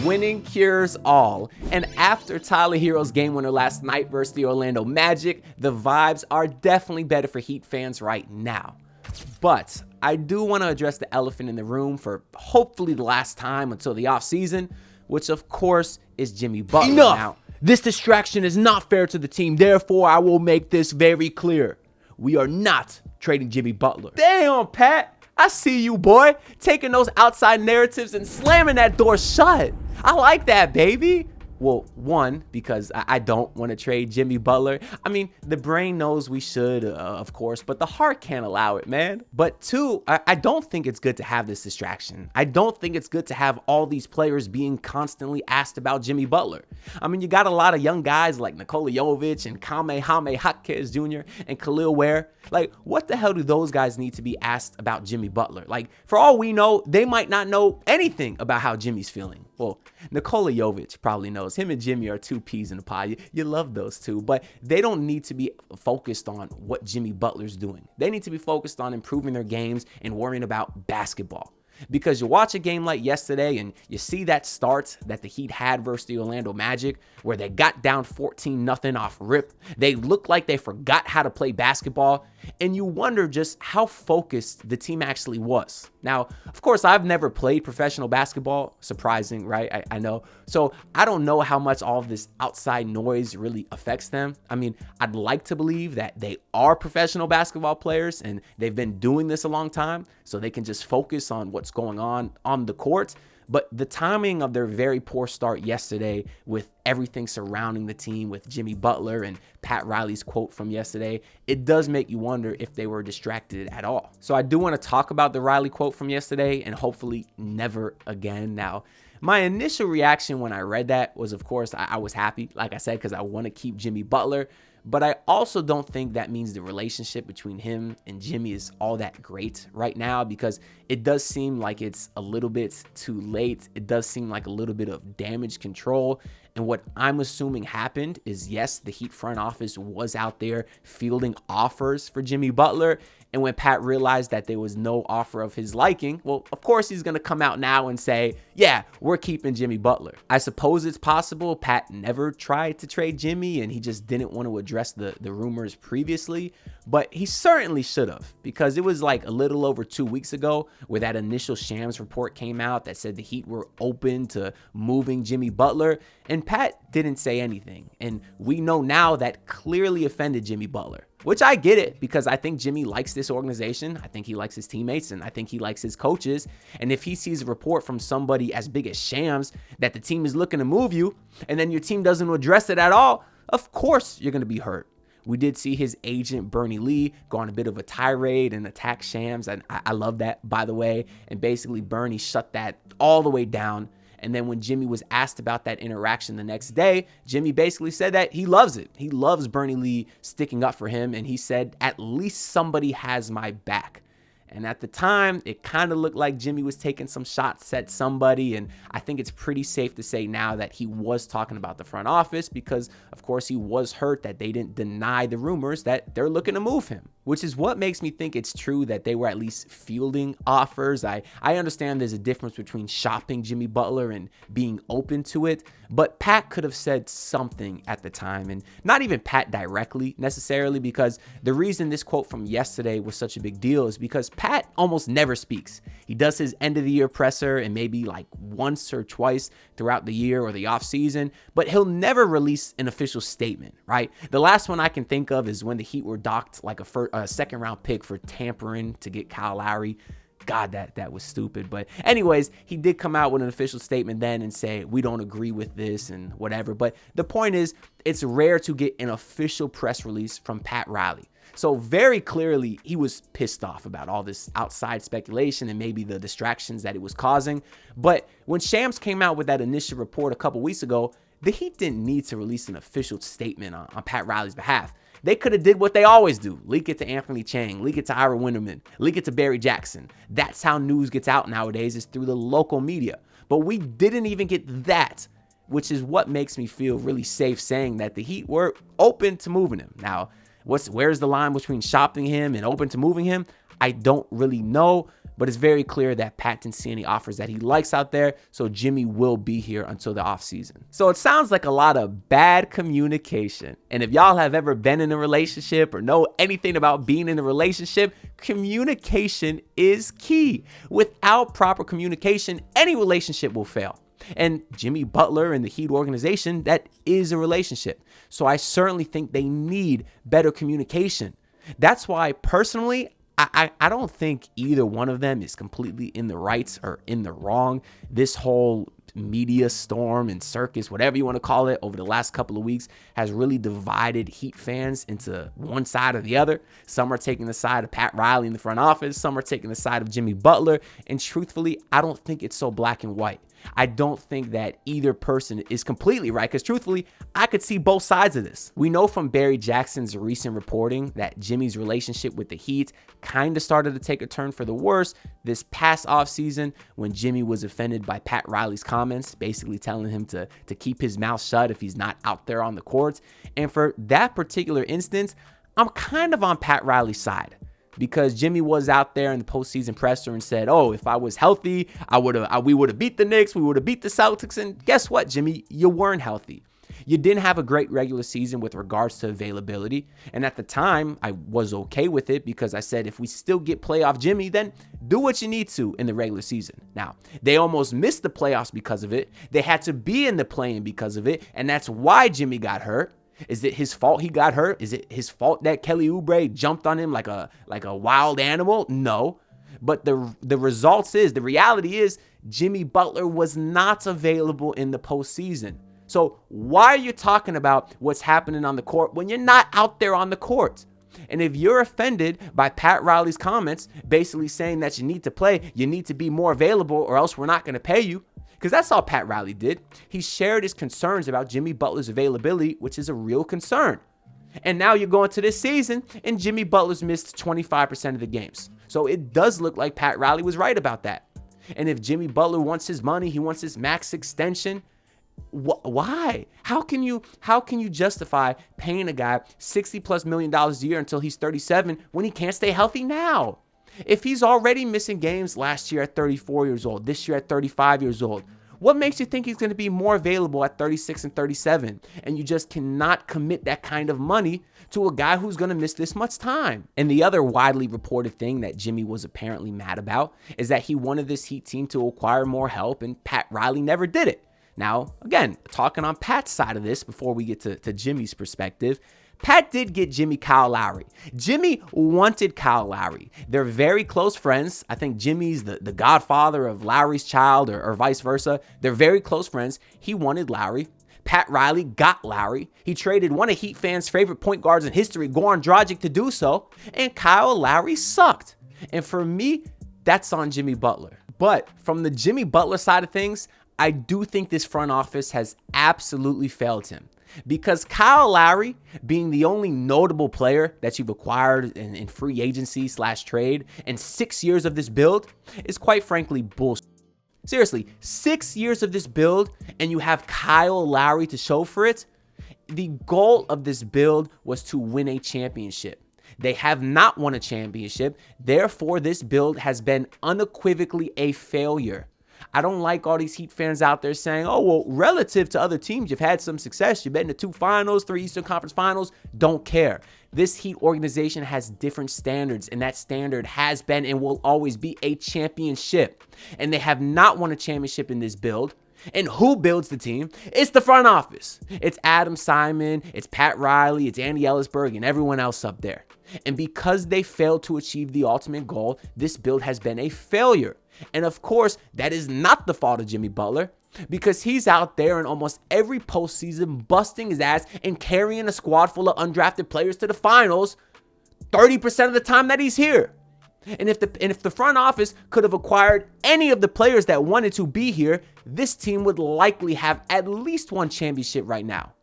winning cures all. And after Tyler Hero's game winner last night versus the Orlando Magic, the vibes are definitely better for Heat fans right now. But I do want to address the elephant in the room for hopefully the last time until the offseason, which of course is Jimmy Butler. Enough! Now, this distraction is not fair to the team. Therefore, I will make this very clear. We are not trading Jimmy Butler. Damn, Pat. I see you, boy, taking those outside narratives and slamming that door shut. I like that, baby. Well, one, because I don't want to trade Jimmy Butler. I mean, the brain knows we should, of course, but the heart can't allow it, man. But two, I don't think it's good to have this distraction. I don't think it's good to have all these players being constantly asked about Jimmy Butler. I mean, you got a lot of young guys like Nikola Jovic and Kamehame Jaquez Jr. and Khalil Ware. Like, what the hell do those guys need to be asked about Jimmy Butler? Like, for all we know, they might not know anything about how Jimmy's feeling. Well, Nikola Jovic probably knows. Him and Jimmy are two peas in a pod. You love those two, but they don't need to be focused on what Jimmy Butler's doing. They need to be focused on improving their games and worrying about basketball. Because you watch a game like yesterday and you see that start that the Heat had versus the Orlando Magic, where they got down 14-0 off rip. They looked like they forgot how to play basketball, and you wonder just how focused the team actually was. Now, of course, I've never played professional basketball. Surprising, right? I know. So I don't know how much all of this outside noise really affects them. I mean, I'd like to believe that they are professional basketball players and they've been doing this a long time, so they can just focus on what's going on the court. But the timing of their very poor start yesterday, with everything surrounding the team, with Jimmy Butler and Pat Riley's quote from yesterday, it does make you wonder if they were distracted at all. So I do want to talk about the Riley quote from yesterday and hopefully never again. Now, my initial reaction when I read that was, of course, I was happy, like I said, because I want to keep Jimmy Butler. But I also don't think that means the relationship between him and Jimmy is all that great right now, because it does seem like it's a little bit too late. It does seem like a little bit of damage control. And what I'm assuming happened is, yes, the Heat front office was out there fielding offers for Jimmy Butler. And when Pat realized that there was no offer of his liking, well, of course, he's going to come out now and say, yeah, we're keeping Jimmy Butler. I suppose it's possible Pat never tried to trade Jimmy and he just didn't want to address the rumors previously. But he certainly should have, because it was like a little over 2 weeks ago where that initial Shams report came out that said the Heat were open to moving Jimmy Butler. And Pat didn't say anything. And we know now that clearly offended Jimmy Butler, which I get it, because I think Jimmy likes this organization. I think he likes his teammates, and I think he likes his coaches. And if he sees a report from somebody as big as Shams that the team is looking to move you, and then your team doesn't address it at all, of course you're going to be hurt. We did see his agent, Bernie Lee, go on a bit of a tirade and attack Shams. And I love that, by the way. And basically, Bernie shut that all the way down. And then when Jimmy was asked about that interaction the next day, Jimmy basically said that he loves it. He loves Bernie Lee sticking up for him. And he said, at least somebody has my back. And at the time, it kind of looked like Jimmy was taking some shots at somebody. And I think it's pretty safe to say now that he was talking about the front office, because, of course, he was hurt that they didn't deny the rumors that they're looking to move him, which is what makes me think it's true that they were at least fielding offers. I understand there's a difference between shopping Jimmy Butler and being open to it, but Pat could have said something at the time, and not even Pat directly necessarily, because the reason this quote from yesterday was such a big deal is because Pat almost never speaks. He does his end of the year presser and maybe like once or twice throughout the year or the off season, but he'll never release an official statement, right? The last one I can think of is when the Heat were docked like a second round pick for tampering to get Kyle Lowry. God, that was stupid. But anyways, he did come out with an official statement then and say, we don't agree with this and whatever. But the point is, it's rare to get an official press release from Pat Riley. So very clearly, he was pissed off about all this outside speculation and maybe the distractions that it was causing. But when Shams came out with that initial report a couple weeks ago, the Heat didn't need to release an official statement on Pat Riley's behalf. They could have did what they always do. Leak it to Anthony Chang, leak it to Ira Winderman, leak it to Barry Jackson. That's how news gets out nowadays, is through the local media. But we didn't even get that, which is what makes me feel really safe saying that the Heat were open to moving him. Now, where's the line between shopping him and open to moving him? I don't really know. But it's very clear that Pat didn't see any offers that he likes out there, so Jimmy will be here until the offseason. So it sounds like a lot of bad communication. And if y'all have ever been in a relationship or know anything about being in a relationship, communication is key. Without proper communication, any relationship will fail. And Jimmy Butler and the Heat organization, that is a relationship. So I certainly think they need better communication. That's why personally, I don't think either one of them is completely in the rights or in the wrong. This whole media storm and circus, whatever you want to call it, over the last couple of weeks has really divided Heat fans into one side or the other. Some are taking the side of Pat Riley in the front office. Some are taking the side of Jimmy Butler. And truthfully, I don't think it's so black and white. I don't think that either person is completely right because truthfully, I could see both sides of this. We know from Barry Jackson's recent reporting that Jimmy's relationship with the Heat kind of started to take a turn for the worse this past offseason when Jimmy was offended by Pat Riley's comments, basically telling him to keep his mouth shut if he's not out there on the court. And for that particular instance, I'm kind of on Pat Riley's side. Because Jimmy was out there in the postseason presser and said, oh, if I was healthy, we would have beat the Knicks, we would have beat the Celtics. And guess what, Jimmy? You weren't healthy. You didn't have a great regular season with regards to availability. And at the time, I was okay with it because I said, if we still get playoff Jimmy, then do what you need to in the regular season. Now, they almost missed the playoffs because of it. They had to be in the play-in because of it. And that's why Jimmy got hurt. Is it his fault he got hurt? Is it his fault that Kelly Oubre jumped on him like a wild animal? No. But the reality is Jimmy Butler was not available in the postseason. So why are you talking about what's happening on the court when you're not out there on the court? And if you're offended by Pat Riley's comments, basically saying that you need to play, you need to be more available or else we're not going to pay you, because that's all Pat Riley did. He shared his concerns about Jimmy Butler's availability, which is a real concern. And now you're going to this season, and Jimmy Butler's missed 25% of the games. So it does look like Pat Riley was right about that. And if Jimmy Butler wants his money, he wants his max extension, why? How can you justify paying a guy $60+ million a year until he's 37 when he can't stay healthy now? If he's already missing games last year at 34 years old, this year at 35 years old, what makes you think he's going to be more available at 36 and 37? And you just cannot commit that kind of money to a guy who's going to miss this much time. And the other widely reported thing that Jimmy was apparently mad about is that he wanted this Heat team to acquire more help, and Pat Riley never did it. Now, again, talking on Pat's side of this before we get to Jimmy's perspective, Pat did get Jimmy Kyle Lowry. Jimmy wanted Kyle Lowry. They're very close friends. I think Jimmy's the godfather of Lowry's child or vice versa. They're very close friends. He wanted Lowry. Pat Riley got Lowry. He traded one of Heat fans' favorite point guards in history, Goran Dragic, to do so. And Kyle Lowry sucked. And for me, that's on Jimmy Butler. But from the Jimmy Butler side of things, I do think this front office has absolutely failed him. Because Kyle Lowry, being the only notable player that you've acquired in free agency / trade in 6 years of this build, is quite frankly bullshit. Seriously, 6 years of this build and you have Kyle Lowry to show for it? The goal of this build was to win a championship. They have not won a championship. Therefore, this build has been unequivocally a failure. I don't like all these Heat fans out there saying, oh, well, relative to other teams, you've had some success. You've been to 2 finals, 3 Eastern Conference finals. Don't care. This Heat organization has different standards, and that standard has been and will always be a championship. And they have not won a championship in this build. And who builds the team? It's the front office. It's Adam Simon, it's Pat Riley, it's Andy Ellisberg, and everyone else up there. And because they failed to achieve the ultimate goal, this build has been a failure. And of course, that is not the fault of Jimmy Butler, because he's out there in almost every postseason busting his ass and carrying a squad full of undrafted players to the finals 30% of the time that he's here. And if the front office could have acquired any of the players that wanted to be here, this team would likely have at least one championship right now.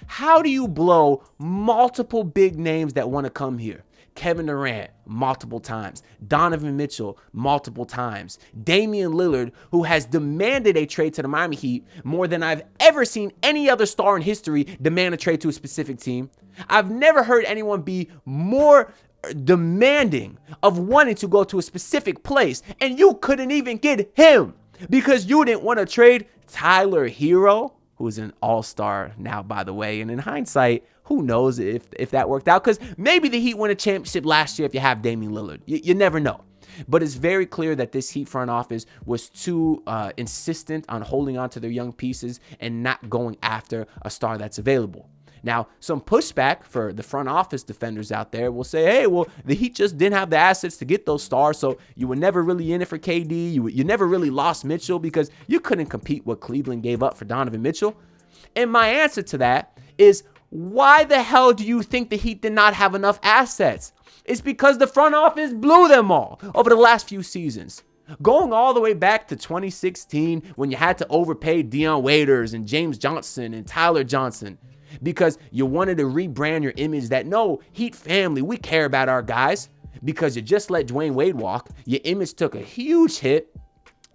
How do you blow multiple big names that want to come here? Kevin Durant, multiple times. Donovan Mitchell, multiple times. Damian Lillard, who has demanded a trade to the Miami Heat more than I've ever seen any other star in history demand a trade to a specific team. I've never heard anyone be more demanding of wanting to go to a specific place, and you couldn't even get him because you didn't want to trade Tyler Hero, who's an all-star now, by the way. And in hindsight, who knows if that worked out, because maybe the Heat win a championship last year if you have Damian Lillard. You never know. But it's very clear that this Heat front office was too insistent on holding on to their young pieces and not going after a star that's available. Now, some pushback for the front office defenders out there will say, hey, well, the Heat just didn't have the assets to get those stars, so you were never really in it for KD. You never really lost Mitchell because you couldn't compete what Cleveland gave up for Donovan Mitchell. And my answer to that is, why the hell do you think the Heat did not have enough assets? It's because the front office blew them all over the last few seasons. Going all the way back to 2016 when you had to overpay Dion Waiters and James Johnson and Tyler Johnson because you wanted to rebrand your image that, no, Heat family, we care about our guys. Because you just let Dwayne Wade walk, your image took a huge hit.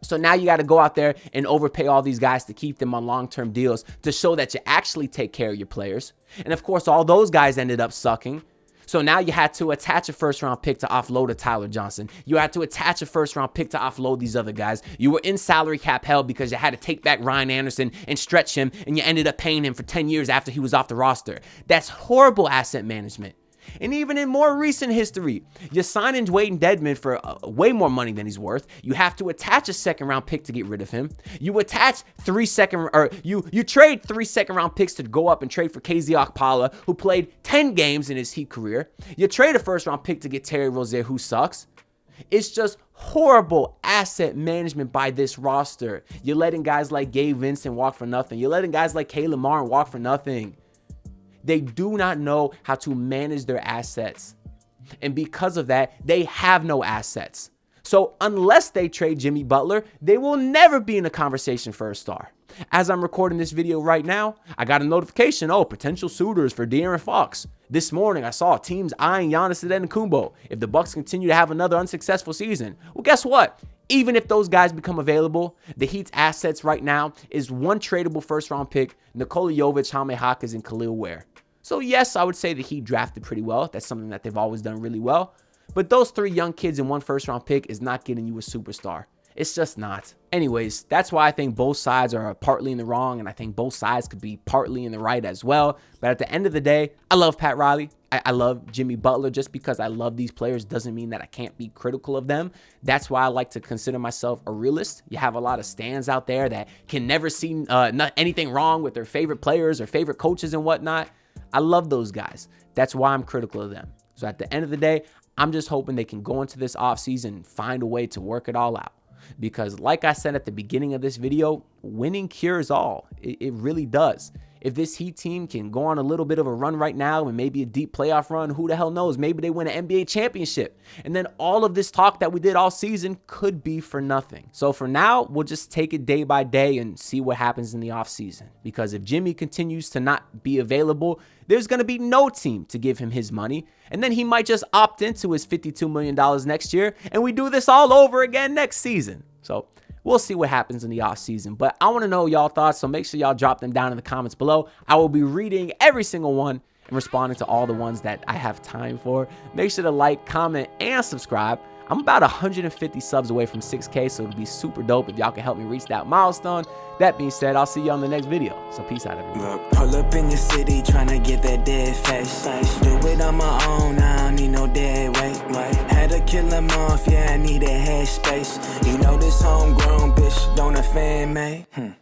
So now you got to go out there and overpay all these guys to keep them on long-term deals to show that you actually take care of your players. And of course, all those guys ended up sucking. So now you had to attach a first-round pick to offload a Tyler Johnson. You had to attach a first-round pick to offload these other guys. You were in salary cap hell because you had to take back Ryan Anderson and stretch him, and you ended up paying him for 10 years after he was off the roster. That's horrible asset management. And even in more recent history, you sign in Dwayne Dedmon for way more money than he's worth. You have to attach a second-round pick to get rid of him. You attach you trade 3 second-round picks to go up and trade for KZ Okpala, who played 10 games in his Heat career. You trade a first-round pick to get Terry Rozier, who sucks. It's just horrible asset management by this roster. You're letting guys like Gabe Vincent walk for nothing. You're letting guys like Caleb Martin walk for nothing. They do not know how to manage their assets. And because of that, they have no assets. So unless they trade Jimmy Butler, they will never be in a conversation for a star. As I'm recording this video right now, I got a notification, potential suitors for De'Aaron Fox. This morning, I saw teams eyeing Giannis Antetokounmpo if the Bucks continue to have another unsuccessful season. Well, guess what? Even if those guys become available, the Heat's assets right now is one tradable first-round pick, Nikola Jovic, Jaime Jaquez, and Khalil Ware. So yes, I would say the Heat drafted pretty well. That's something that they've always done really well. But those 3 young kids and 1 first-round pick is not getting you a superstar. It's just not. Anyways, that's why I think both sides are partly in the wrong, and I think both sides could be partly in the right as well. But at the end of the day, I love Pat Riley. I love Jimmy Butler. Just because I love these players doesn't mean that I can't be critical of them. That's why I like to consider myself a realist. You have a lot of stans out there that can never see anything wrong with their favorite players or favorite coaches and whatnot. I love those guys. That's why I'm critical of them. So at the end of the day, I'm just hoping they can go into this offseason and find a way to work it all out. Because like I said at the beginning of this video, winning cures all. It really does. If this Heat team can go on a little bit of a run right now and maybe a deep playoff run, who the hell knows? Maybe they win an NBA championship. And then all of this talk that we did all season could be for nothing. So for now, we'll just take it day by day and see what happens in the offseason. Because if Jimmy continues to not be available, there's going to be no team to give him his money. And then he might just opt into his $52 million next year. And we do this all over again next season. So we'll see what happens in the offseason. But I want to know y'all thoughts, so make sure y'all drop them down in the comments below. I will be reading every single one and responding to all the ones that I have time for. Make sure to like, comment, and subscribe. I'm about 150 subs away from 6K, so it'd be super dope if y'all can help me reach that milestone. That being said, I'll see you on the next video. So peace out, everyone. Look, pull up in your city, tryna get that dead face. Do it on my own, I don't need no dead weight. Had to kill him off, yeah, I need that head space. You know this homegrown bitch don't offend me.